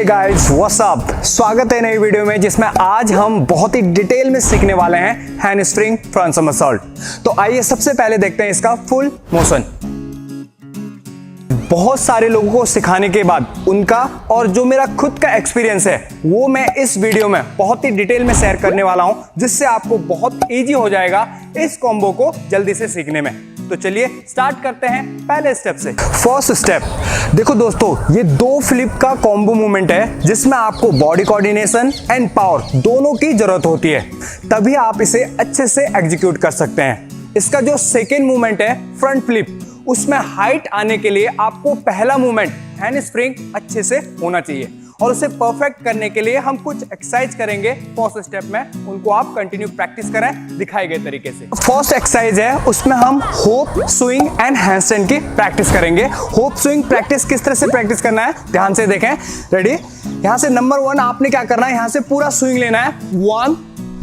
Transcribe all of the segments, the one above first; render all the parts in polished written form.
Guys what's up, स्वागत है नई वीडियो में जिसमें आज हम बहुत ही डिटेल में सीखने वाले हैं हैंडस्प्रिंग फ्रंट समरसॉल्ट। तो आइए सबसे पहले देखते हैं इसका फुल मोशन। बहुत सारे लोगों को सिखाने के बाद उनका और जो मेरा खुद का एक्सपीरियंस है वो मैं इस वीडियो में बहुत ही डिटेल में शेयर करने वाला हूं, जिससे आपको बहुत इजी हो जाएगा इस कॉम्बो को जल्दी से सीखने में। तो चलिए स्टार्ट करते हैं पहले स्टेप से। फर्स्ट स्टेप, देखो दोस्तों, ये दो फ्लिप का कॉम्बो मूवमेंट है जिसमें आपको बॉडी कोऑर्डिनेशन एंड पावर दोनों की जरूरत होती है, तभी आप इसे अच्छे से एग्जीक्यूट कर सकते हैं। इसका जो सेकेंड मूवमेंट है फ्रंट फ्लिप, उसमें हाइट आने के लिए आपको पहला मूवमेंट हैंडस्प्रिंग अच्छे से होना चाहिए और उसे परफेक्ट करने के लिए हम कुछ एक्सरसाइज करेंगे फर्स्ट स्टेप में, उनको आप कंटिन्यू प्रैक्टिस करें दिखाए गए तरीके से। फर्स्ट एक्सरसाइज है, उसमें हम होप स्विंग एंड हैंडस्टैंड की प्रैक्टिस करेंगे। होप स्विंग प्रैक्टिस किस तरह से प्रैक्टिस करना है, ध्यान से देखें। रेडी? यहां से नंबर 1 आपने क्या करना है, यहां से पूरा स्विंग लेना है 1,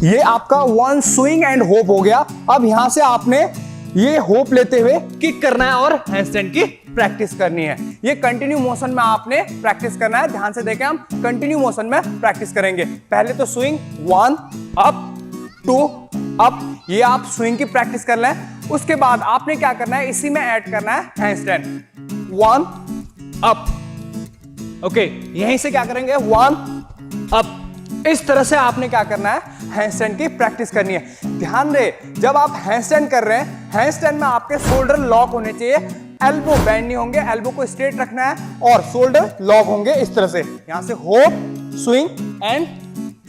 ये आपका 1 स्विंग एंड होप हो गया। अब यहां से आपने ये होप लेते हुए किक करना है और हैंडस्टैंड की प्रैक्टिस करनी है। ये कंटिन्यू मोशन में आपने प्रैक्टिस करना है, ध्यान से देखें, हम कंटिन्यू मोशन में प्रैक्टिस करेंगे। पहले तो स्विंग 1 अप 2 अप, ये आप स्विंग की प्रैक्टिस कर लें। उसके बाद आपने क्या करना है, इसी में ऐड करना है हैंडस्टैंड 1 अप। ओके, यहीं से क्या करेंगे 1 अप। इस तरह से आपने क्या करना है, हैंडस्टैंड की प्रैक्टिस करनी है। ध्यान दे, जब आप हैंडस्टैंड कर रहे हैं, हैंडस्टैंड में आपके शोल्डर लॉक होने चाहिए, एल्बो बेंड नहीं होंगे, एल्बो को स्ट्रेट रखना है और शोल्डर लॉक होंगे इस तरह से। यहां से होप स्विंग एंड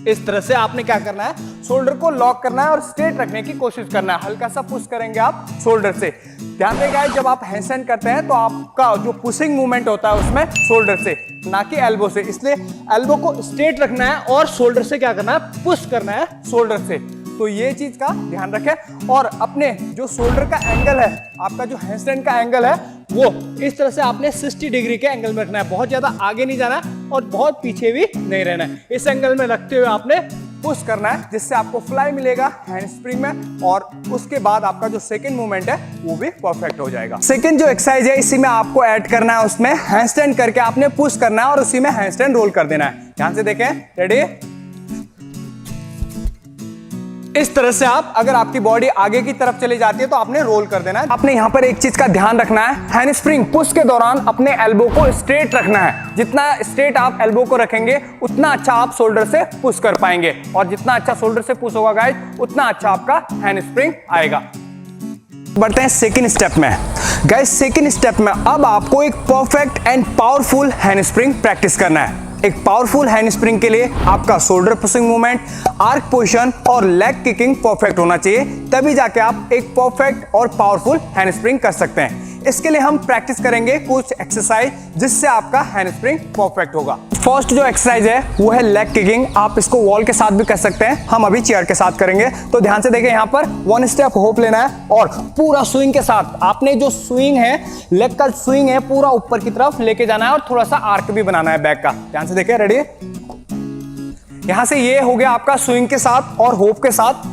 इस तरह से आपने क्या करना है, शोल्डर को लॉक करना है और स्ट्रेट रखने की कोशिश करना है। हल्का सा पुश करेंगे आप शोल्डर से। ध्यान देगा, जब आप हैंडस्टैंड करते हैं तो आपका जो पुशिंग मूवमेंट होता है उसमें शोल्डर से, ना कि एल्बो से, इसलिए एल्बो को स्ट्रेट रखना है और शोल्डर से क्या करना है, पुश करना है शोल्डर से। तो ये चीज का ध्यान रखें और अपने जो शोल्डर का एंगल है, आपका जो हैंडस्टैंड का एंगल है, वो इस तरह से आपने 60 डिग्री के एंगल में रखना है। बहुत ज्यादा आगे नहीं जाना और बहुत पीछे भी नहीं रहना है। इस एंगल में रखते हुए आपने पुश करना है, जिससे आपको फ्लाई मिलेगा हैंडस्प्रिंग में और उसके बाद आपका जो सेकंड मूवमेंट है वो भी परफेक्ट हो जाएगा। सेकंड जो एक्सरसाइज है, इसी में आपको ऐड करना है, उसमें हैंडस्टैंड करके आपने पुश करना है और उसी में हैंडस्टैंड रोल कर देना है। ध्यान से देखें। रेडी? इस तरह से आप, अगर आपकी बॉडी आगे की तरफ चली जाती है तो आपने रोल कर देना है। आपने यहां पर एक चीज का ध्यान रखना है, हैंडस्प्रिंग पुश के दौरान अपने एल्बो को स्ट्रेट रखना है। जितना स्ट्रेट आप एल्बो को रखेंगे उतना अच्छा आप शोल्डर से पुश कर पाएंगे और जितना अच्छा शोल्डर से पुश होगा गाइस, उतना अच्छा आपका हैंडस्प्रिंग आएगा। बढ़ते हैं सेकंड स्टेप में। गाइस, सेकंड स्टेप में अब आपको एक परफेक्ट एंड पावरफुल हैंडस्प्रिंग प्रैक्टिस करना है। एक पावरफुल हैंडस्प्रिंग के लिए आपका shoulder pushing movement, arc position और लेग किकिंग परफेक्ट होना चाहिए, तभी जाके आप एक परफेक्ट और पावरफुल हैंडस्प्रिंग कर सकते हैं। इसके लिए हम प्रैक्टिस करेंगे कुछ एक्सरसाइज जिससे आपका हैंडस्प्रिंग परफेक्ट होगा। फर्स्ट जो एक्सरसाइज है वो है लेग किकिंग। आप इसको वॉल के साथ भी कर सकते हैं, हम अभी चेयर के साथ करेंगे। तो ध्यान से देखिए, यहाँ पर 1 स्टेप होप लेना है और पूरा स्विंग के साथ आपने जो स्विंग है, लेग का स्विंग है, पूरा ऊपर की तरफ लेके जाना है और थोड़ा सा आर्क भी बनाना है बैक का। ध्यान से देखिए। रेडी? यहां से ये हो गया आपका स्विंग के साथ और होप के साथ।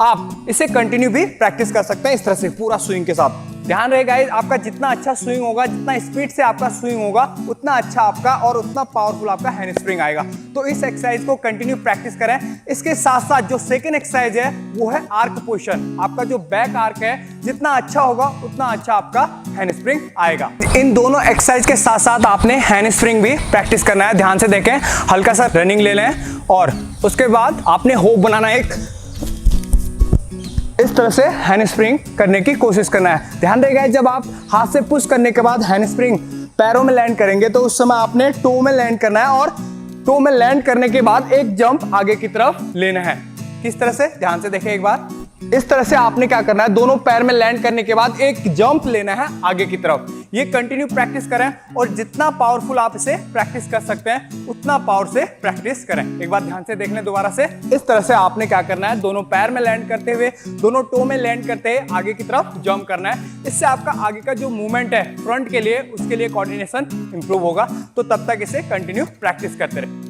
आप इसे कंटिन्यू भी प्रैक्टिस कर सकते हैं इस तरह से पूरा स्विंग के साथ। ध्यान रहेगा, आपका जितना अच्छा स्विंग होगा, जितना स्पीड से आपका स्विंग होगा, उतना अच्छा आपका और उतना पावरफुल आपका हैंडस्प्रिंग आएगा। तो इस एक्सरसाइज को कंटिन्यू प्रैक्टिस करें। इसके साथ साथ जो सेकंड एक्सरसाइज है वो है आर्क पोजीशन। आपका जो बैक आर्क है, जितना अच्छा होगा उतना अच्छा आपका हैंडस्प्रिंग आएगा। इन दोनों एक्सरसाइज के साथ साथ आपने हैंडस्प्रिंग भी प्रैक्टिस करना है। ध्यान से देखें, हल्का सा रनिंग ले लें और उसके बाद आपने होप बनाना है, एक इस तरह से हैंडस्प्रिंग करने की कोशिश करना है। ध्यान रहेगा, जब आप हाथ से पुश करने के बाद हैंडस्प्रिंग पैरों में लैंड करेंगे तो उस समय आपने टो में लैंड करना है और टो में लैंड करने के बाद एक जंप आगे की तरफ लेना है। किस तरह से, ध्यान से देखें एक बार। इस तरह से आपने क्या करना है, दोनों पैर में लैंड करने के बाद एक जंप लेना है आगे की तरफ। ये कंटिन्यू प्रैक्टिस करें और जितना पावरफुल आप इसे प्रैक्टिस कर सकते हैं उतना पावर से प्रैक्टिस करें। एक बार ध्यान से देख लें दोबारा से। इस तरह से आपने क्या करना है, दोनों पैर में लैंड करते हुए, दोनों टो में लैंड करते हुए आगे की तरफ जंप करना है। इससे आपका आगे का जो मूवमेंट है फ्रंट के लिए, उसके लिए कोऑर्डिनेशन इंप्रूव होगा। तो तब तक इसे कंटिन्यू प्रैक्टिस करते रहे।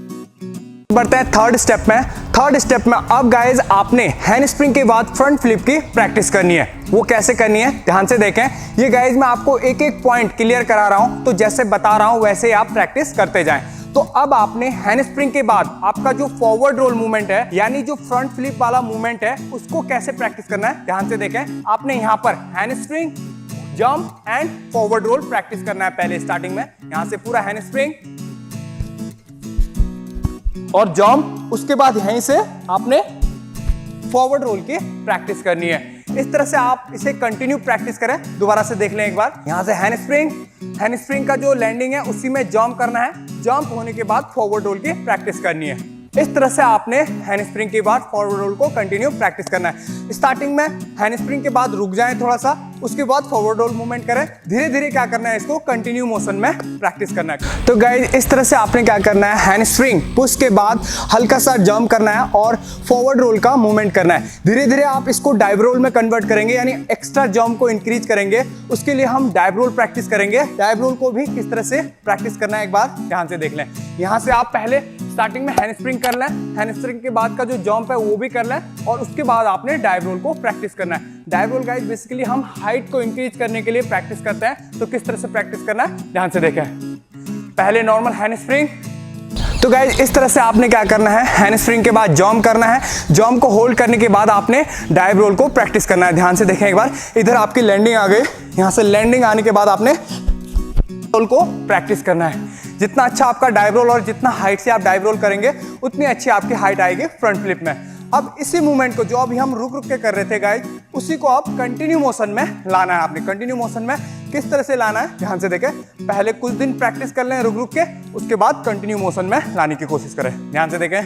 बढ़ते हैं थर्ड स्टेप में। थर्ड स्टेप में अब गाइज आपने हैंडस्प्रिंग के बाद फ्रंट फ्लिप की प्रैक्टिस करनी है। वो कैसे करनी है, ध्यान से देखें। ये गाइज मैं आपको एक एक पॉइंट क्लियर करा रहा हूं, तो जैसे बता रहा हूं वैसे आप प्रैक्टिस करते जाएं। तो अब आपने हैंड स्प्रिंग के बाद आपका जो फॉरवर्ड रोल मूवमेंट है, यानी जो फ्रंट फ्लिप वाला मूवमेंट है, उसको कैसे प्रैक्टिस करना है ध्यान से देखें। आपने यहां पर hand spring, jump and forward roll practice करना है। पहले स्टार्टिंग में यहां से पूरा हैंड स्प्रिंग और जंप, उसके बाद यहीं से आपने फॉरवर्ड रोल की प्रैक्टिस करनी है। इस तरह से आप इसे कंटिन्यू प्रैक्टिस करें। दोबारा से देख लें एक बार। यहां से हैंड स्प्रिंग का जो लैंडिंग है उसी में जंप करना है, जंप होने के बाद फॉरवर्ड रोल की प्रैक्टिस करनी है। इस तरह से आपने हैंड स्प्रिंग के बाद फॉरवर्ड रोल को कंटिन्यू प्रैक्टिस करना है। स्टार्टिंग में हैंड स्प्रिंग के बाद रुक जाएं थोड़ा सा, उसके बाद फॉरवर्ड रोल मूवमेंट करें। धीरे धीरे क्या करना है, इसको कंटिन्यू मोशन में प्रैक्टिस करना है। तो गाइस इस तरह से आपने क्या करना है, हैंड स्प्रिंग पुश के बाद हल्का सा जंप करना है और फॉरवर्ड रोल का मूवमेंट करना है। धीरे धीरे आप इसको डाइव रोल में कन्वर्ट करेंगे, यानी एक्स्ट्रा जंप को इंक्रीज करेंगे। उसके लिए हम डाइव रोल प्रैक्टिस करेंगे। डाइव रोल को भी किस तरह से प्रैक्टिस करना है एक बार ध्यान से देख लें। यहां से आप पहले स्टार्टिंग में हैंड स्प्रिंग कर लें, हैंड स्प्रिंग के बाद का जो जंप है वो भी कर लें और उसके बाद आपने डाइव रोल को प्रैक्टिस करना है। डाइव रोल गाइस बेसिकली हम हाइट को इंक्रीज करने के लिए प्रैक्टिस करते हैं। तो किस तरह से प्रैक्टिस करना है ध्यान से देखें। पहले नॉर्मल हैंड स्प्रिंग। तो गाइस इस तरह से आपने क्या करना है, हैंड स्प्रिंग के बाद जंप करना है। जंप को होल्ड करने के बाद आपने डाइव रोल को प्रैक्टिस करना है। ध्यान से देखें एक बार। इधर आपकी लैंडिंग आ गई, यहां से लैंडिंग आने के बाद आपने रोल को प्रैक्टिस करना है। जितना अच्छा आपका डाइव रोल और जितना हाइट से आप डाइव रोल करेंगे उतनी अच्छी आपकी हाइट आएगी फ्रंट फ्लिप में। अब इसी मूवमेंट को जो अभी हम रुक रुक के कर रहे थे गाइस, उसी को आप कंटिन्यू मोशन में लाना है। आपने कंटिन्यू मोशन में किस तरह से लाना है ध्यान से देखें। पहले कुछ दिन प्रैक्टिस कर लें रुक रुक के, उसके बाद कंटिन्यू मोशन में लाने की कोशिश करें। ध्यान से देखें।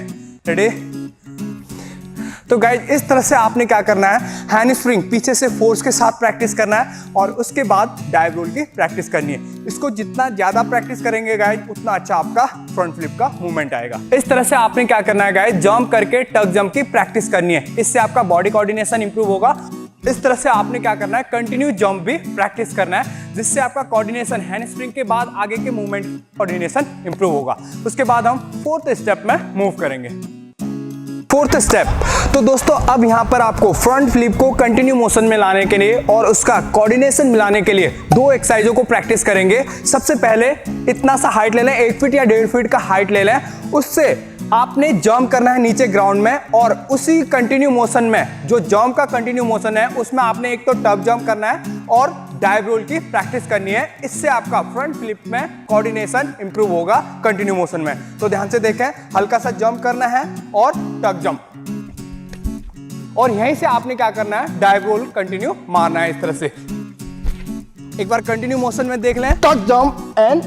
रेडी। तो गाइस इस तरह से आपने क्या करना है, हैंड स्प्रिंग पीछे से फोर्स के साथ प्रैक्टिस करना है और उसके बाद डाइव रोल की प्रैक्टिस करनी है। इसको जितना ज्यादा प्रैक्टिस करेंगे गाइस उतना अच्छा आपका फ्रंट फ्लिप का मूवमेंट आएगा। इस तरह से आपने क्या करना है गाइस, जंप करके टक जंप की प्रैक्टिस करनी है। इससे आपका बॉडी कोऑर्डिनेशन इंप्रूव होगा। इस तरह से आपने क्या करना है, कंटिन्यू जंप भी प्रैक्टिस करना है, जिससे आपका कोऑर्डिनेशन हैंड स्प्रिंग के बाद आगे के मूवमेंट कोऑर्डिनेशन इंप्रूव होगा। उसके बाद हम फोर्थ स्टेप में मूव करेंगे। Fourth step. तो दोस्तों अब यहां पर आपको फ्रंट फ्लिप को कंटिन्यू मोशन में लाने के लिए और उसका कोऑर्डिनेशन मिलाने के लिए दो एक्सरसाइजों को प्रैक्टिस करेंगे। सबसे पहले इतना सा हाइट ले लें, 1 फीट या 1.5 फीट का हाइट ले लें। उससे आपने जंप करना है नीचे ग्राउंड में और उसी कंटिन्यू मोशन में, जो जंप का कंटिन्यू मोशन है उसमें आपने एक तो टप जंप करना है और डाइव रोल की प्रैक्टिस करनी है। इससे आपका फ्रंट फ्लिप में कोऑर्डिनेशन इंप्रूव होगा कंटिन्यू मोशन में। तो ध्यान से देखें, हल्का सा जंप करना है और टक जंप, और यहीं से आपने क्या करना है, डाइव रोल कंटिन्यू मारना है। इस तरह से एक बार कंटिन्यू मोशन में देख लें, टक जंप एंड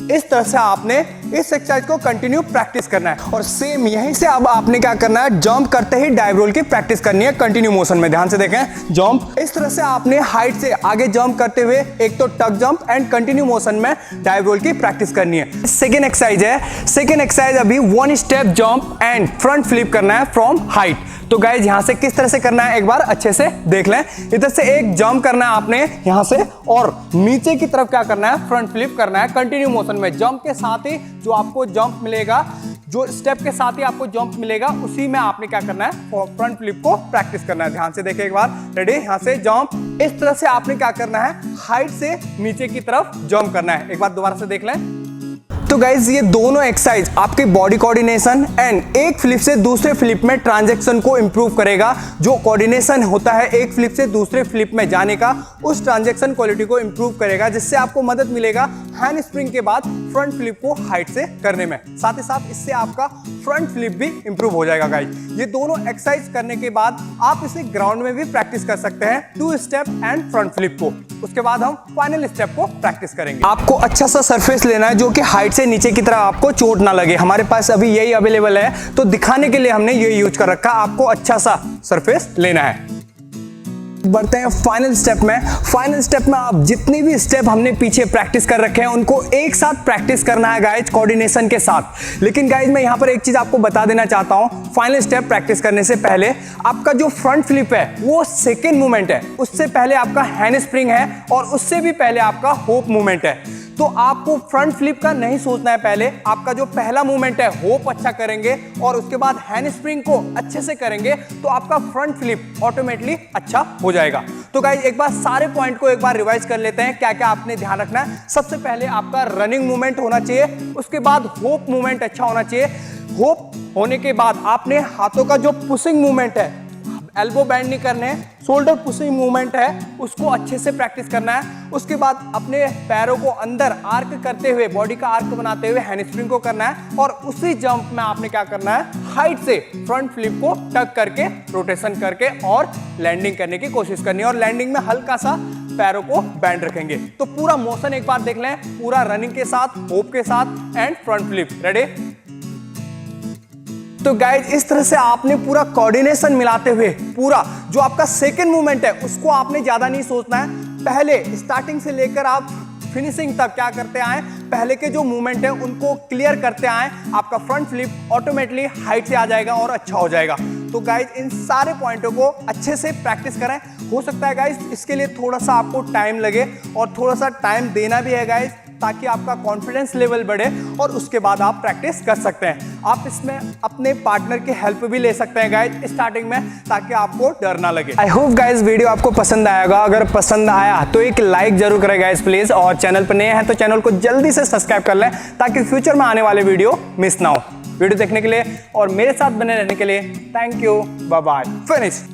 इस तरह से आपने इस एक्सरसाइज को कंटिन्यू प्रैक्टिस करना है। और सेम यहीं से अब आपने क्या करना है, जंप करते ही डाइव रोल की प्रैक्टिस करनी है कंटिन्यू मोशन में। ध्यान से देखें, जंप। इस तरह से आपने हाइट से आगे जंप करते हुए एक तो टक जंप एंड कंटिन्यू मोशन में डाइव रोल की प्रैक्टिस करनी है। सेकेंड एक्सरसाइज है। सेकेंड एक्सरसाइज अभी 1 step jump and front flip करना है फ्रॉम हाइट। तो गाइज यहां से किस तरह से करना है एक बार अच्छे से देख लें। इधर से एक जंप करना है आपने यहां से, और नीचे की तरफ क्या करना है, फ्रंट फ्लिप करना है कंटिन्यू मोशन में। जंप के साथ ही जो आपको जंप मिलेगा, जो स्टेप के साथ ही आपको जंप मिलेगा, उसी में आपने क्या करना है, फ्रंट फ्लिप को प्रैक्टिस करना है। ध्यान से देखिए एक बार। रेडी। यहां से जंप। इस तरह से आपने क्या करना है, हाइट से नीचे की तरफ जंप करना है। एक बार दोबारा से देख लें। तो गाइज ये दोनों एक्सरसाइज आपके बॉडी कोऑर्डिनेशन एंड एक फ्लिप से दूसरे फ्लिप में ट्रांजैक्शन को इंप्रूव करेगा। जो कोऑर्डिनेशन होता है एक फ्लिप से दूसरे फ्लिप में जाने का, उस ट्रांजैक्शन क्वालिटी को इंप्रूव करेगा, जिससे आपको मदद मिलेगा हैंड स्प्रिंग के बाद फ्रंट फ्लिप को हाइट से करने में। साथ ही साथ इससे आपका फ्रंट फ्लिप भी इंप्रूव हो जाएगा गाइज। ये दोनों एक्सरसाइज करने के बाद आप इसे ग्राउंड में भी प्रैक्टिस कर सकते हैं, 2 स्टेप एंड फ्रंट फ्लिप को। उसके बाद हम फाइनल स्टेप को प्रैक्टिस करेंगे। आपको अच्छा सा सरफेस लेना है जो कि हाइट से नीचे की तरफ आपको चोट ना लगे। हमारे पास अभी यही अवेलेबल है, तो दिखाने के लिए हमने ये यूज कर रखा। आपको अच्छा सा सरफेस लेना है। बढ़ते हैं फाइनल स्टेप में। फाइनल स्टेप में आप जितनी भी स्टेप हमने पीछे प्रैक्टिस कर रखे हैं उनको एक साथ प्रैक्टिस करना है गाइज, कोऑर्डिनेशन के साथ। लेकिन गाइज मैं यहां पर एक चीज आपको बता देना चाहता हूं, फाइनल स्टेप प्रैक्टिस करने से पहले आपका जो फ्रंट फ्लिप है वो सेकेंड मूवमेंट है, उससे पहले आपका हैंड स्प्रिंग है और उससे भी पहले आपका होप मूवमेंट है। तो आपको फ्रंट फ्लिप का नहीं सोचना है, पहले आपका जो पहला मूवमेंट है होप अच्छा करेंगे और उसके बाद हैंड स्प्रिंग को अच्छे से करेंगे तो आपका फ्रंट फ्लिप ऑटोमेटिकली अच्छा हो जाएगा। तो तो गाइज एक बार सारे पॉइंट को एक बार रिवाइज कर लेते हैं, क्या क्या आपने ध्यान रखना है। सबसे पहले आपका रनिंग मूवमेंट होना चाहिए, उसके बाद होप मूवमेंट अच्छा होना चाहिए। होप होने के बाद आपने हाथों का जो पुशिंग मूवमेंट है, एल्बो बैंड नहीं करने, शोल्डर पुशिंग मूवमेंट है उसको अच्छे से प्रैक्टिस करना है। उसके बाद अपने पैरों को अंदर आर्क करते हुए, बॉडी का आर्क बनाते हुए हैंडस्प्रिंग को करना है। और उसी जंप में आपने क्या करना है, हाइट से फ्रंट फ्लिप को टक करके रोटेशन करके और लैंडिंग करने की कोशिश करनी है। और लैंडिंग में हल्का सा पैरों को बैंड रखेंगे। तो पूरा मोशन एक बार देख लें, पूरा रनिंग के साथ, होप के साथ एंड फ्रंट फ्लिप। रेडी? तो गाइज इस तरह से आपने पूरा कोऑर्डिनेशन मिलाते हुए पूरा जो आपका सेकंड मूवमेंट है उसको आपने ज्यादा नहीं सोचना है। पहले स्टार्टिंग से लेकर आप फिनिशिंग तक क्या करते आए, पहले के जो मूवमेंट है उनको क्लियर करते आए, आपका फ्रंट फ्लिप ऑटोमेटिकली हाइट से आ जाएगा और अच्छा हो जाएगा। तो गाइज इन सारे पॉइंटों को अच्छे से प्रैक्टिस करें। हो सकता है गाइज इसके लिए थोड़ा सा आपको टाइम लगे और थोड़ा सा टाइम देना भी है गाइज, ताकि आपका कॉन्फिडेंस लेवल बढ़े और उसके बाद आप प्रैक्टिस कर सकते हैं। आप इसमें अपने पार्टनर की हेल्प भी ले सकते हैं गाइज स्टार्टिंग में, ताकि आपको डर ना लगे। आई होप गाइज वीडियो आपको पसंद आएगा। अगर पसंद आया तो एक लाइक जरूर करें गाइज प्लीज, और चैनल पर नए हैं तो चैनल को जल्दी से सब्सक्राइब कर लें ताकि फ्यूचर में आने वाले वीडियो मिस ना हो। वीडियो देखने के लिए और मेरे साथ बने रहने के लिए thank you. Bye bye. Finish.